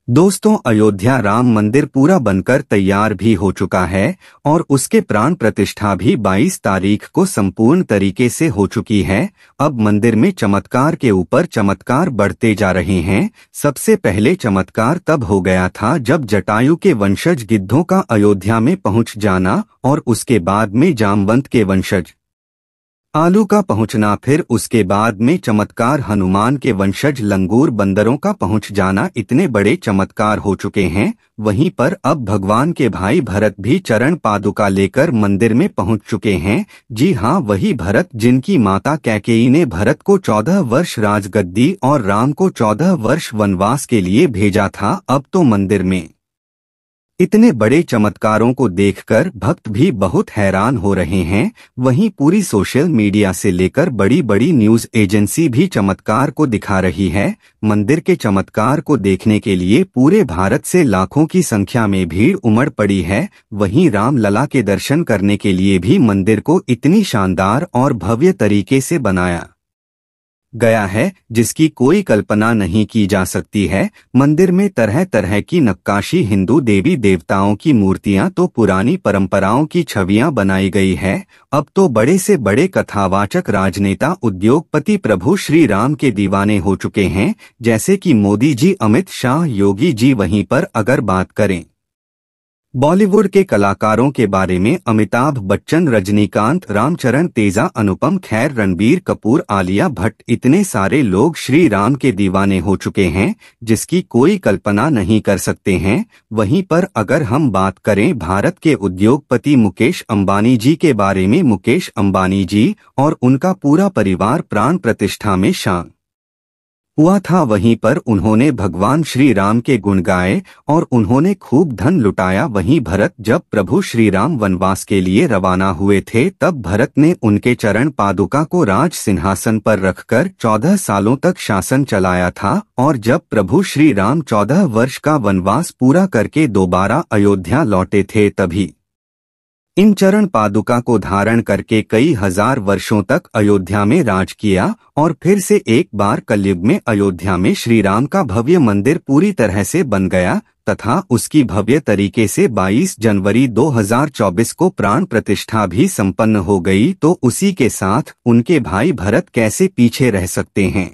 दोस्तों, अयोध्या राम मंदिर पूरा बनकर तैयार भी हो चुका है और उसके प्राण प्रतिष्ठा भी 22 तारीख को संपूर्ण तरीके से हो चुकी है। अब मंदिर में चमत्कार के ऊपर चमत्कार बढ़ते जा रहे हैं। सबसे पहले चमत्कार तब हो गया था जब जटायु के वंशज गिद्धों का अयोध्या में पहुंच जाना और उसके बाद में जामवंत के वंशज आलू का पहुंचना, फिर उसके बाद में चमत्कार हनुमान के वंशज लंगूर बंदरों का पहुंच जाना। इतने बड़े चमत्कार हो चुके हैं। वहीं पर अब भगवान के भाई भरत भी चरण पादुका लेकर मंदिर में पहुंच चुके हैं। जी हां, वही भरत जिनकी माता कैकेयी ने भरत को 14 वर्ष राजगद्दी और राम को 14 वर्ष वनवास के लिए भेजा था। अब तो मंदिर में इतने बड़े चमत्कारों को देखकर भक्त भी बहुत हैरान हो रहे हैं। वहीं पूरी सोशल मीडिया से लेकर बड़ी बड़ी न्यूज एजेंसी भी चमत्कार को दिखा रही है। मंदिर के चमत्कार को देखने के लिए पूरे भारत से लाखों की संख्या में भीड़ उमड़ पड़ी है। वहीं रामलला के दर्शन करने के लिए भी मंदिर को इतनी शानदार और भव्य तरीके से बनाया गया है जिसकी कोई कल्पना नहीं की जा सकती है। मंदिर में तरह तरह की नक्काशी, हिंदू देवी देवताओं की मूर्तियां तो पुरानी परंपराओं की छवियां बनाई गई है। अब तो बड़े से बड़े कथावाचक, राजनेता, उद्योगपति प्रभु श्री राम के दीवाने हो चुके हैं, जैसे कि मोदी जी, अमित शाह, योगी जी। वहीं पर अगर बात करें बॉलीवुड के कलाकारों के बारे में, अमिताभ बच्चन, रजनीकांत, रामचरण तेजा, अनुपम खेर, रणबीर कपूर, आलिया भट्ट, इतने सारे लोग श्री राम के दीवाने हो चुके हैं जिसकी कोई कल्पना नहीं कर सकते हैं। वहीं पर अगर हम बात करें भारत के उद्योगपति मुकेश अंबानी जी के बारे में, मुकेश अंबानी जी और उनका पूरा परिवार प्राण प्रतिष्ठा में शामिल हुआ था। वहीं पर उन्होंने भगवान श्री राम के गुण गाए और उन्होंने खूब धन लुटाया। वहीं भरत जब प्रभु श्री राम वनवास के लिए रवाना हुए थे तब भरत ने उनके चरण पादुका को राज सिंहासन पर रखकर 14 सालों तक शासन चलाया था। और जब प्रभु श्री राम 14 वर्ष का वनवास पूरा करके दोबारा अयोध्या लौटे थे तभी इन चरण पादुका को धारण करके कई हजार वर्षों तक अयोध्या में राज किया और फिर से एक बार कलयुग में अयोध्या में श्री राम का भव्य मंदिर पूरी तरह से बन गया तथा उसकी भव्य तरीके से 22 जनवरी 2024 को प्राण प्रतिष्ठा भी संपन्न हो गई। तो उसी के साथ उनके भाई भरत कैसे पीछे रह सकते हैं।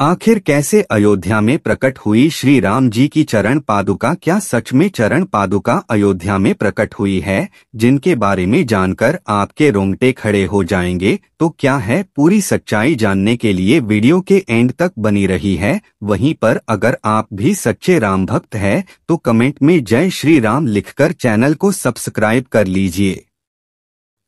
आखिर कैसे अयोध्या में प्रकट हुई श्री राम जी की चरण पादुका? क्या सच में चरण पादुका अयोध्या में प्रकट हुई है? जिनके बारे में जानकर आपके रोंगटे खड़े हो जाएंगे। तो क्या है पूरी सच्चाई जानने के लिए वीडियो के एंड तक बनी रही है। वहीं पर अगर आप भी सच्चे राम भक्त हैं तो कमेंट में जय श्री राम लिखकर चैनल को सब्सक्राइब कर लीजिए।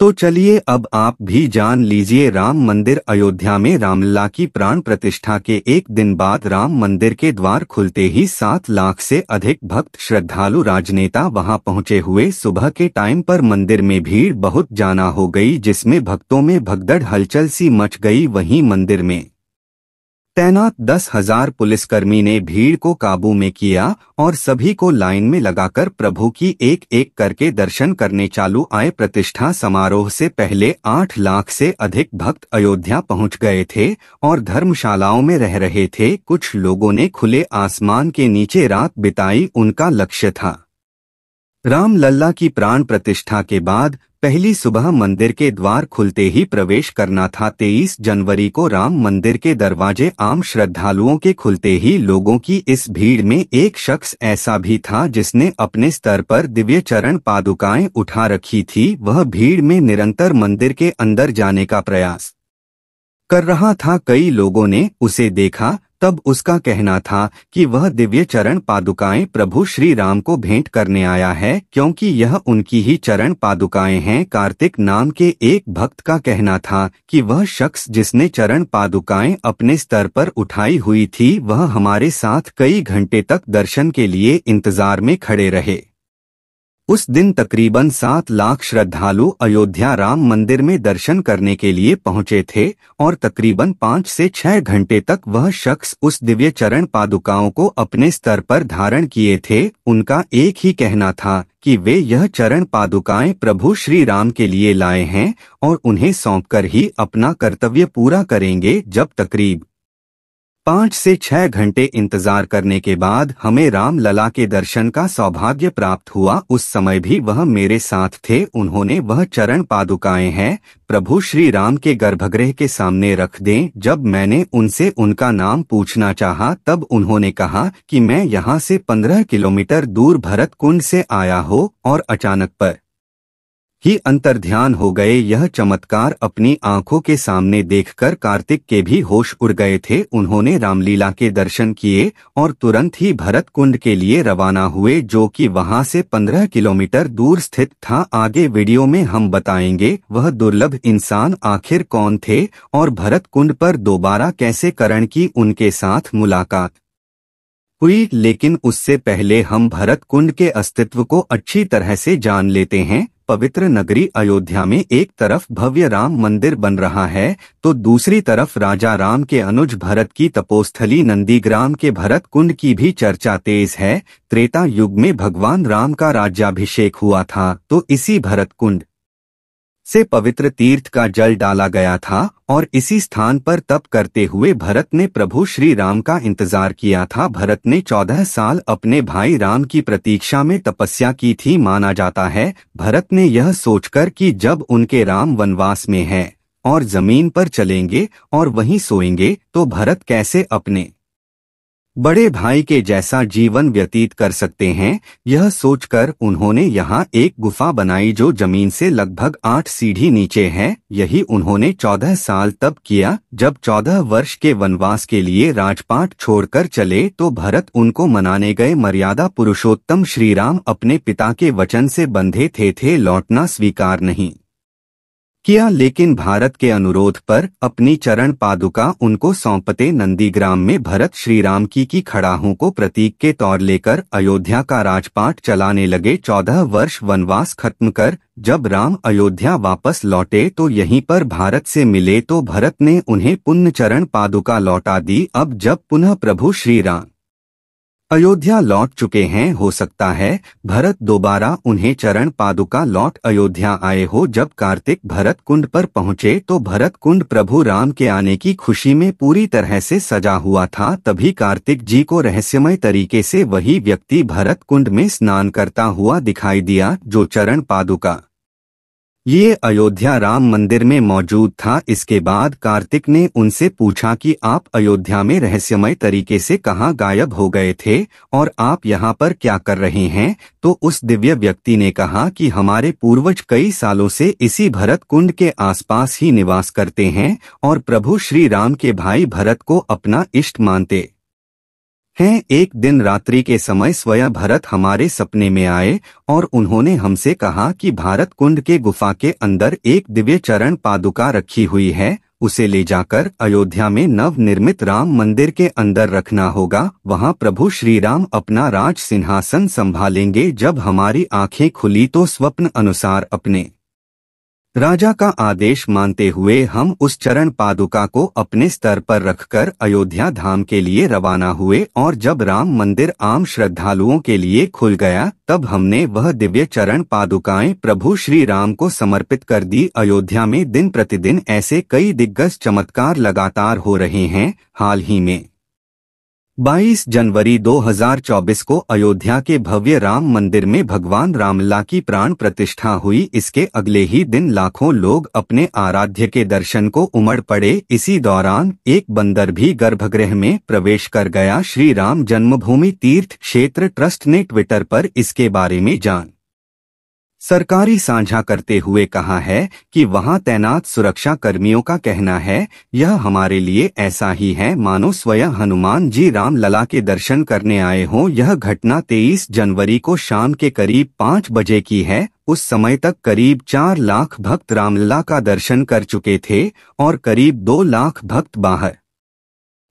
तो चलिए अब आप भी जान लीजिए। राम मंदिर अयोध्या में रामलला की प्राण प्रतिष्ठा के एक दिन बाद राम मंदिर के द्वार खुलते ही 7 लाख से अधिक भक्त, श्रद्धालु, राजनेता वहां पहुंचे हुए। सुबह के टाइम पर मंदिर में भीड़ बहुत जाना हो गई जिसमें भक्तों में भगदड़, हलचल सी मच गई। वहीं मंदिर में तैनात 10,000 पुलिसकर्मी ने भीड़ को काबू में किया और सभी को लाइन में लगाकर प्रभु की एक एक करके दर्शन करने चालू आए। प्रतिष्ठा समारोह से पहले 8 लाख से अधिक भक्त अयोध्या पहुंच गए थे और धर्मशालाओं में रह रहे थे। कुछ लोगों ने खुले आसमान के नीचे रात बिताई, उनका लक्ष्य था रामलला की प्राण प्रतिष्ठा के बाद पहली सुबह मंदिर के द्वार खुलते ही प्रवेश करना था। 23 जनवरी को राम मंदिर के दरवाजे आम श्रद्धालुओं के खुलते ही लोगों की इस भीड़ में एक शख्स ऐसा भी था जिसने अपने स्तर पर दिव्य चरण पादुकाएं उठा रखी थी। वह भीड़ में निरंतर मंदिर के अंदर जाने का प्रयास कर रहा था। कई लोगों ने उसे देखा तब उसका कहना था कि वह दिव्य चरण पादुकाएं प्रभु श्री राम को भेंट करने आया है क्योंकि यह उनकी ही चरण पादुकाएं हैं। कार्तिक नाम के एक भक्त का कहना था कि वह शख्स जिसने चरण पादुकाएं अपने स्तर पर उठाई हुई थी वह हमारे साथ कई घंटे तक दर्शन के लिए इंतजार में खड़े रहे। उस दिन तकरीबन 7 लाख श्रद्धालु अयोध्या राम मंदिर में दर्शन करने के लिए पहुंचे थे और तकरीबन 5 से 6 घंटे तक वह शख्स उस दिव्य चरण पादुकाओं को अपने स्तर पर धारण किए थे। उनका एक ही कहना था कि वे यह चरण पादुकाएं प्रभु श्री राम के लिए लाए हैं और उन्हें सौंपकर ही अपना कर्तव्य पूरा करेंगे। जब तकरीब 5 से 6 घंटे इंतजार करने के बाद हमें राम लला के दर्शन का सौभाग्य प्राप्त हुआ। उस समय भी वह मेरे साथ थे। उन्होंने वह चरण पादुकाएं हैं प्रभु श्री राम के गर्भगृह के सामने रख दें। जब मैंने उनसे उनका नाम पूछना चाहा तब उन्होंने कहा कि मैं यहाँ से 15 किलोमीटर दूर भरत कुंड से आया हो और अचानक पर ही अंतर्ध्यान हो गए। यह चमत्कार अपनी आंखों के सामने देखकर कार्तिक के भी होश उड़ गए थे। उन्होंने रामलीला के दर्शन किए और तुरंत ही भरत कुंड के लिए रवाना हुए, जो कि वहां से 15 किलोमीटर दूर स्थित था। आगे वीडियो में हम बताएंगे वह दुर्लभ इंसान आखिर कौन थे और भरत कुंड पर दोबारा कैसे करण की उनके साथ मुलाकात हुई। लेकिन उससे पहले हम भरत कुंड के अस्तित्व को अच्छी तरह से जान लेते हैं। पवित्र नगरी अयोध्या में एक तरफ भव्य राम मंदिर बन रहा है तो दूसरी तरफ राजा राम के अनुज भरत की तपोस्थली नंदीग्राम के भरत कुंड की भी चर्चा तेज है। त्रेता युग में भगवान राम का राज्याभिषेक हुआ था तो इसी भरत कुंड से पवित्र तीर्थ का जल डाला गया था और इसी स्थान पर तप करते हुए भरत ने प्रभु श्री राम का इंतजार किया था। भरत ने 14 साल अपने भाई राम की प्रतीक्षा में तपस्या की थी। माना जाता है भरत ने यह सोचकर कि जब उनके राम वनवास में हैं और जमीन पर चलेंगे और वहीं सोएंगे तो भरत कैसे अपने बड़े भाई के जैसा जीवन व्यतीत कर सकते हैं। यह सोचकर उन्होंने यहाँ एक गुफा बनाई जो जमीन से लगभग 8 सीढ़ी नीचे है। यही उन्होंने 14 साल तप किया। जब 14 वर्ष के वनवास के लिए राजपाट छोड़कर चले तो भरत उनको मनाने गए। मर्यादा पुरुषोत्तम श्रीराम अपने पिता के वचन से बंधे थे लौटना स्वीकार नहीं किया, लेकिन भारत के अनुरोध पर अपनी चरण पादुका उनको सौंपते नंदीग्राम में भरत श्रीराम की खड़ाहों को प्रतीक के तौर लेकर अयोध्या का राजपाट चलाने लगे। 14 वर्ष वनवास खत्म कर जब राम अयोध्या वापस लौटे तो यहीं पर भारत से मिले तो भरत ने उन्हें पुण्य चरण पादुका लौटा दी। अब जब पुनः प्रभु श्रीराम अयोध्या लौट चुके हैं, हो सकता है भरत दोबारा उन्हें चरण पादुका लौट अयोध्या आए हो। जब कार्तिक भरत कुंड पर पहुंचे तो भरत कुंड प्रभु राम के आने की खुशी में पूरी तरह से सजा हुआ था। तभी कार्तिक जी को रहस्यमय तरीके से वही व्यक्ति भरत कुंड में स्नान करता हुआ दिखाई दिया जो चरण पादुका ये अयोध्या राम मंदिर में मौजूद था। इसके बाद कार्तिक ने उनसे पूछा कि आप अयोध्या में रहस्यमय तरीके से कहाँ गायब हो गए थे और आप यहाँ पर क्या कर रहे हैं। तो उस दिव्य व्यक्ति ने कहा कि हमारे पूर्वज कई सालों से इसी भरत कुंड के आसपास ही निवास करते हैं और प्रभु श्री राम के भाई भरत को अपना इष्ट मानते हैं। एक दिन रात्रि के समय स्वयं भरत हमारे सपने में आए और उन्होंने हमसे कहा कि भारत कुंड के गुफा के अंदर एक दिव्य चरण पादुका रखी हुई है, उसे ले जाकर अयोध्या में नव निर्मित राम मंदिर के अंदर रखना होगा। वहां प्रभु श्री राम अपना राज सिंहासन संभालेंगे। जब हमारी आंखें खुली तो स्वप्न अनुसार अपने राजा का आदेश मानते हुए हम उस चरण पादुका को अपने स्तर पर रखकर अयोध्या धाम के लिए रवाना हुए और जब राम मंदिर आम श्रद्धालुओं के लिए खुल गया तब हमने वह दिव्य चरण पादुकाएं प्रभु श्री राम को समर्पित कर दी। अयोध्या में दिन प्रतिदिन ऐसे कई दिग्गज चमत्कार लगातार हो रहे हैं। हाल ही में 22 जनवरी 2024 को अयोध्या के भव्य राम मंदिर में भगवान रामलला की प्राण प्रतिष्ठा हुई। इसके अगले ही दिन लाखों लोग अपने आराध्य के दर्शन को उमड़ पड़े। इसी दौरान एक बंदर भी गर्भगृह में प्रवेश कर गया। श्री राम जन्मभूमि तीर्थ क्षेत्र ट्रस्ट ने ट्विटर पर इसके बारे में सरकारी साझा करते हुए कहा है कि वहां तैनात सुरक्षा कर्मियों का कहना है यह हमारे लिए ऐसा ही है मानो स्वयं हनुमान जी रामलला के दर्शन करने आए हों। यह घटना 23 जनवरी को शाम के करीब 5 बजे की है। उस समय तक करीब 4 लाख भक्त रामलला का दर्शन कर चुके थे और करीब 2 लाख भक्त बाहर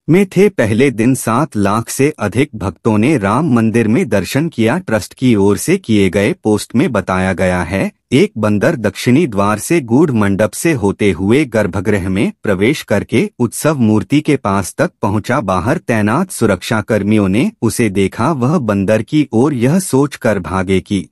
में थे। पहले दिन 7 लाख से अधिक भक्तों ने राम मंदिर में दर्शन किया। ट्रस्ट की ओर से किए गए पोस्ट में बताया गया है एक बंदर दक्षिणी द्वार से गूढ़ मंडप से होते हुए गर्भगृह में प्रवेश करके उत्सव मूर्ति के पास तक पहुंचा। बाहर तैनात सुरक्षा कर्मियों ने उसे देखा। वह बंदर की ओर यह सोचकर भागे कि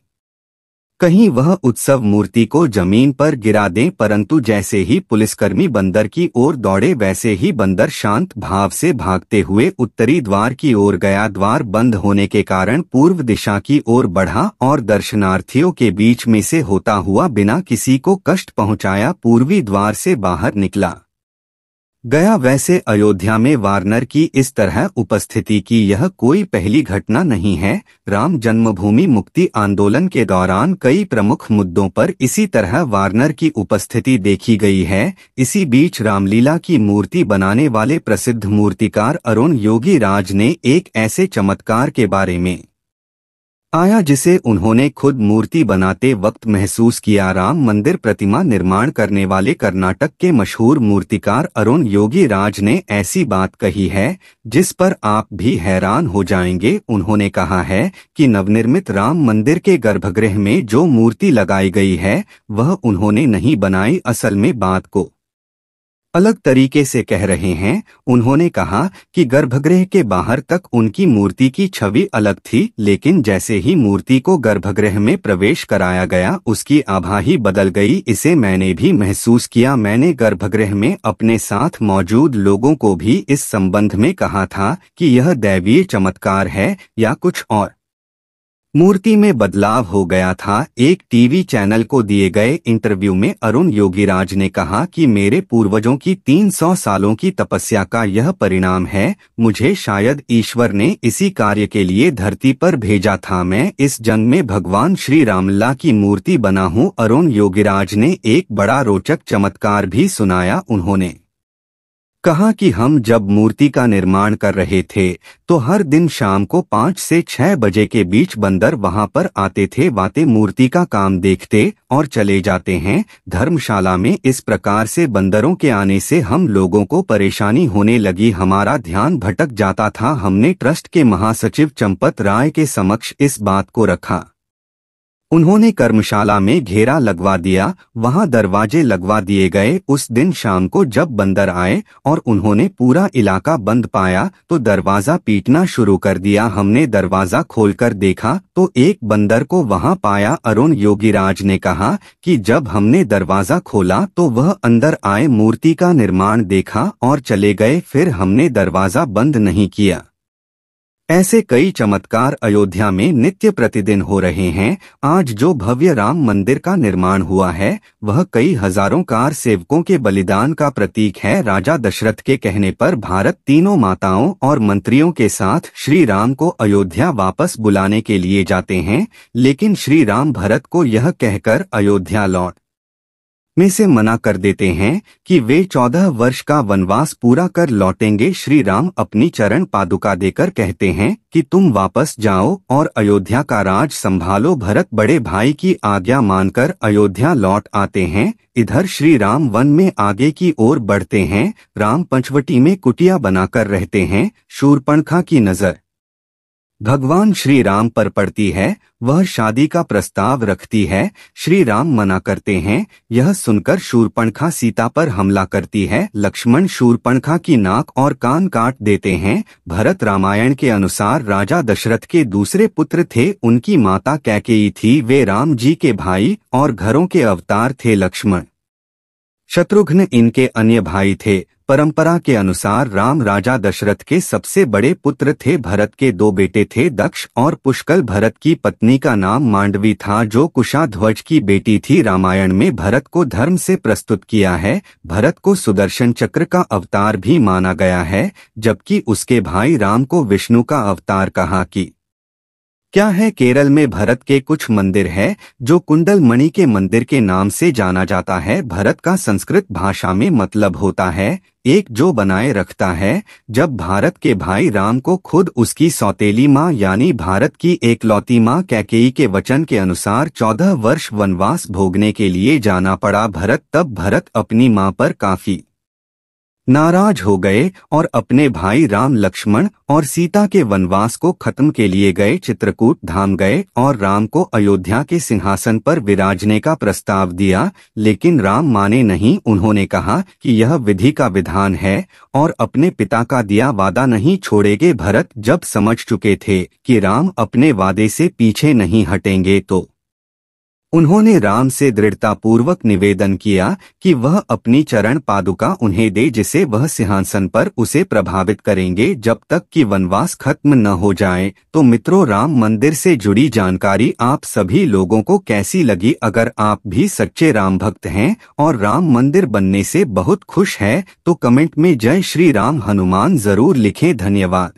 कहीं वह उत्सव मूर्ति को जमीन पर गिरा दें, परंतु जैसे ही पुलिसकर्मी बंदर की ओर दौड़े वैसे ही बंदर शांत भाव से भागते हुए उत्तरी द्वार की ओर गया। द्वार बंद होने के कारण पूर्व दिशा की ओर बढ़ा और दर्शनार्थियों के बीच में से होता हुआ बिना किसी को कष्ट पहुंचाया पूर्वी द्वार से बाहर निकला गया। वैसे अयोध्या में वार्नर की इस तरह उपस्थिति की यह कोई पहली घटना नहीं है। राम जन्मभूमि मुक्ति आंदोलन के दौरान कई प्रमुख मुद्दों पर इसी तरह वार्नर की उपस्थिति देखी गई है। इसी बीच रामलीला की मूर्ति बनाने वाले प्रसिद्ध मूर्तिकार अरुण योगीराज ने एक ऐसे चमत्कार के बारे में आया जिसे उन्होंने खुद मूर्ति बनाते वक्त महसूस किया। राम मंदिर प्रतिमा निर्माण करने वाले कर्नाटक के मशहूर मूर्तिकार अरुण योगीराज ने ऐसी बात कही है जिस पर आप भी हैरान हो जाएंगे। उन्होंने कहा है कि नवनिर्मित राम मंदिर के गर्भगृह में जो मूर्ति लगाई गई है वह उन्होंने नहीं बनाई, असल में बात को अलग तरीके से कह रहे हैं। उन्होंने कहा कि गर्भगृह के बाहर तक उनकी मूर्ति की छवि अलग थी, लेकिन जैसे ही मूर्ति को गर्भगृह में प्रवेश कराया गया उसकी आभा ही बदल गई। इसे मैंने भी महसूस किया। मैंने गर्भगृह में अपने साथ मौजूद लोगों को भी इस संबंध में कहा था कि यह दैवीय चमत्कार है या कुछ और। मूर्ति में बदलाव हो गया था। एक टीवी चैनल को दिए गए इंटरव्यू में अरुण योगीराज ने कहा कि मेरे पूर्वजों की 300 सालों की तपस्या का यह परिणाम है। मुझे शायद ईश्वर ने इसी कार्य के लिए धरती पर भेजा था। मैं इस जंग में भगवान श्री रामलला की मूर्ति बना हूं। अरुण योगीराज ने एक बड़ा रोचक चमत्कार भी सुनाया। उन्होंने कहा कि हम जब मूर्ति का निर्माण कर रहे थे तो हर दिन शाम को 5 से 6 बजे के बीच बंदर वहां पर आते थे, वाते मूर्ति का काम देखते और चले जाते हैं। धर्मशाला में इस प्रकार से बंदरों के आने से हम लोगों को परेशानी होने लगी, हमारा ध्यान भटक जाता था। हमने ट्रस्ट के महासचिव चंपत राय के समक्ष इस बात को रखा। उन्होंने कर्मशाला में घेरा लगवा दिया, वहां दरवाजे लगवा दिए गए। उस दिन शाम को जब बंदर आए और उन्होंने पूरा इलाका बंद पाया तो दरवाजा पीटना शुरू कर दिया। हमने दरवाजा खोलकर देखा तो एक बंदर को वहां पाया। अरुण योगीराज ने कहा कि जब हमने दरवाजा खोला तो वह अंदर आए, मूर्ति का निर्माण देखा और चले गए। फिर हमने दरवाजा बंद नहीं किया। ऐसे कई चमत्कार अयोध्या में नित्य प्रतिदिन हो रहे हैं। आज जो भव्य राम मंदिर का निर्माण हुआ है वह कई हजारों कार सेवकों के बलिदान का प्रतीक है। राजा दशरथ के कहने पर भारत तीनों माताओं और मंत्रियों के साथ श्री राम को अयोध्या वापस बुलाने के लिए जाते हैं, लेकिन श्री राम भरत को यह कहकर अयोध्या लौट में से मना कर देते हैं कि वे 14 वर्ष का वनवास पूरा कर लौटेंगे। श्री राम अपनी चरण पादुका देकर कहते हैं कि तुम वापस जाओ और अयोध्या का राज संभालो। भरत बड़े भाई की आज्ञा मानकर अयोध्या लौट आते हैं। इधर श्री राम वन में आगे की ओर बढ़ते हैं। राम पंचवटी में कुटिया बनाकर रहते हैं। शूर्पणखा की नजर भगवान श्री राम पर पड़ती है। वह शादी का प्रस्ताव रखती है। श्री राम मना करते हैं। यह सुनकर शूर्पणखा सीता पर हमला करती है। लक्ष्मण शूर्पणखा की नाक और कान काट देते हैं। भरत रामायण के अनुसार राजा दशरथ के दूसरे पुत्र थे। उनकी माता कैकेयी थी। वे राम जी के भाई और घरों के अवतार थे। लक्ष्मण शत्रुघ्न इनके अन्य भाई थे। परंपरा के अनुसार राम राजा दशरथ के सबसे बड़े पुत्र थे। भरत के 2 बेटे थे, दक्ष और पुष्कल। भरत की पत्नी का नाम मांडवी था जो कुशाध्वज की बेटी थी। रामायण में भरत को धर्म से प्रस्तुत किया है। भरत को सुदर्शन चक्र का अवतार भी माना गया है, जबकि उसके भाई राम को विष्णु का अवतार कहा कि क्या है। केरल में भरत के कुछ मंदिर है जो कुंडल मणि के मंदिर के नाम से जाना जाता है। भरत का संस्कृत भाषा में मतलब होता है एक जो बनाए रखता है। जब भारत के भाई राम को खुद उसकी सौतेली माँ यानी भारत की एकलौती माँ कैकेयी के वचन के अनुसार 14 वर्ष वनवास भोगने के लिए जाना पड़ा। तब भरत अपनी माँ पर काफी नाराज हो गए और अपने भाई राम, लक्ष्मण और सीता के वनवास को खत्म के लिए गए। चित्रकूट धाम गए और राम को अयोध्या के सिंहासन पर विराजने का प्रस्ताव दिया, लेकिन राम माने नहीं। उन्होंने कहा कि यह विधि का विधान है और अपने पिता का दिया वादा नहीं छोड़ेंगे। भरत जब समझ चुके थे कि राम अपने वादे से पीछे नहीं हटेंगे तो उन्होंने राम से दृढ़तापूर्वक निवेदन किया कि वह अपनी चरण पादुका उन्हें दे, जिसे वह सिंहासन पर उसे प्रभावित करेंगे जब तक कि वनवास खत्म न हो जाए। तो मित्रों, राम मंदिर से जुड़ी जानकारी आप सभी लोगों को कैसी लगी? अगर आप भी सच्चे राम भक्त हैं और राम मंदिर बनने से बहुत खुश है तो कमेंट में जय श्री राम हनुमान जरूर लिखें। धन्यवाद।